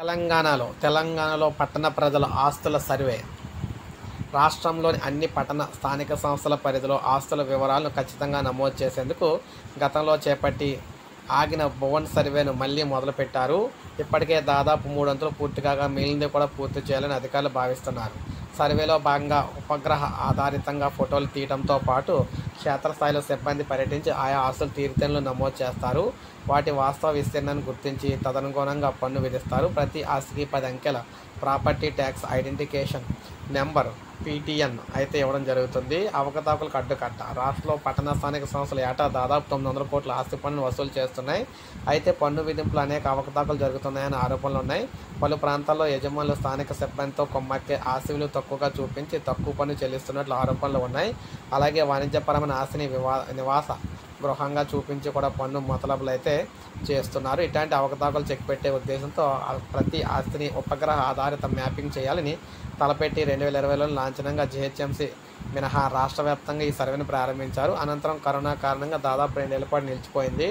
తెలంగాణలో పట్టణ ప్రజల ఆస్తుల సర్వే. రాష్ట్రంలోని అన్ని పట్టణ స్థానిక సంస్థల పరిధిలో ఆస్తుల వివరాలను ఖచ్చితంగా నమోదు చేసేందుకు గతంలో చేపట్టి ఆగిన భువన్ సర్వేను మళ్లీ మొదలుపెట్టారు. ఇప్పటికే దాదాపు 3 వంతులు పూర్తి కాగా మిగిలింది కూడా పూర్తి చేయాలని అధికారులు భావిస్తున్నారు. సర్వేలో భాగంగా ఉపగ్రహ ఆధారితంగా ఫోటోలు తీయడంతో పాటు క్షేత్రస్థాయిలో సిబ్బంది పర్యటించి ఆయా ఆస్తుల తీరుతెన్నులు నమోదు చేస్తారు. వాటి వాస్తవ విస్తీర్ణాన్ని గుర్తించి తదనుగుణంగా పన్ను విధిస్తారు. ప్రతి ఆస్తికి 10 అంకెల property tax identification number PTN అయితే ఇవ్వడం జరుగుతుంది. అవకతవకలకు అడ్డుకట్ట. రాష్ట్రంలో పట్టణ స్థానిక సంస్థలు ఏటా దాదాపు 900 కోట్ల ఆస్తి పన్నును వసూలు చేస్తున్నాయి. అయితే పన్ను విధింపులు అనేక అవకతవకలు జరుగుతున్నాయని ఆరోపణలు ఉన్నాయి. పలు ప్రాంతాల్లో యజమానులు స్థానిక సిబ్బందితో కొమ్మక్కే ఆస్తి విలువ తక్కువగా చూపించి తక్కువ పన్ను చెల్లిస్తున్నట్లు ఆరోపణలు ఉన్నాయి. అలాగే వాణిజ్యపరమైన ఆస్తిని నివాస గృహంగా చూపించి కూడా పన్ను మొదలబులు అయితే చేస్తున్నారు. ఇట్లాంటి అవకతవకలు చెక్ పెట్టే ఉద్దేశంతో ప్రతి ఆస్తిని ఉపగ్రహ ఆధారిత మ్యాపింగ్ చేయాలని తలపెట్టి 2020లో లాంఛనంగా GHMC మినహా రాష్ట్ర వ్యాప్తంగా ఈ సర్వేను ప్రారంభించారు. అనంతరం కరోనా కారణంగా దాదాపు 2 ఏళ్ల పాటు నిలిచిపోయింది.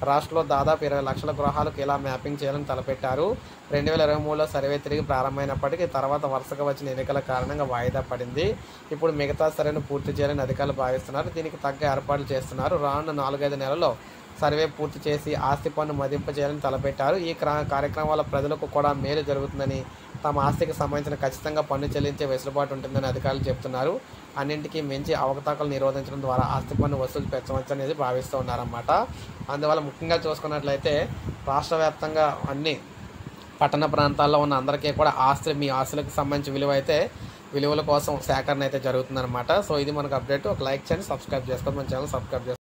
రాష్ట్రంలో దాదాపు 20 లక్షల గృహాలకు ఇలా మ్యాపింగ్ చేయాలని తలపెట్టారు. 2023లో సర్వే తిరిగి ప్రారంభమైనప్పటికీ తర్వాత వరుసగా వచ్చిన ఎన్నికల కారణంగా వాయిదా పడింది. ఇప్పుడు మిగతా సర్వేను పూర్తి చేయాలని అధికారులు భావిస్తున్నారు. దీనికి తగ్గ ఏర్పాట్లు చేస్తున్నారు. రానున్న 4-5 నెలల్లో సర్వే పూర్తి చేసి ఆస్తి పన్ను మదింపు చేయాలని తలపెట్టారు. ఈ కార్యక్రమం వల్ల ప్రజలకు కూడా మేలు జరుగుతుందని, తమ ఆస్తికి సంబంధించిన ఖచ్చితంగా పన్ను చెల్లించే వెసులుబాటు ఉంటుందని అధికారులు చెబుతున్నారు. అన్నింటికీ మించి అవకతవకలు నిరోధించడం ద్వారా ఆస్తి పన్ను వసూలు పెంచవచ్చు అనేది భావిస్తూ ఉన్నారన్నమాట. అందువల్ల ముఖ్యంగా చూసుకున్నట్లయితే రాష్ట్ర వ్యాప్తంగా అన్ని పట్టణ ప్రాంతాల్లో ఉన్న అందరికీ కూడా మీ ఆస్తులకు సంబంధించి విలువల కోసం సేకరణ అయితే జరుగుతుందన్నమాట. సో ఇది మనకు అప్డేట్. ఒక లైక్ చేయండి, సబ్స్క్రైబ్ చేసుకోండి, మన ఛానల్ సబ్స్క్రైబ్ చేసుకోండి.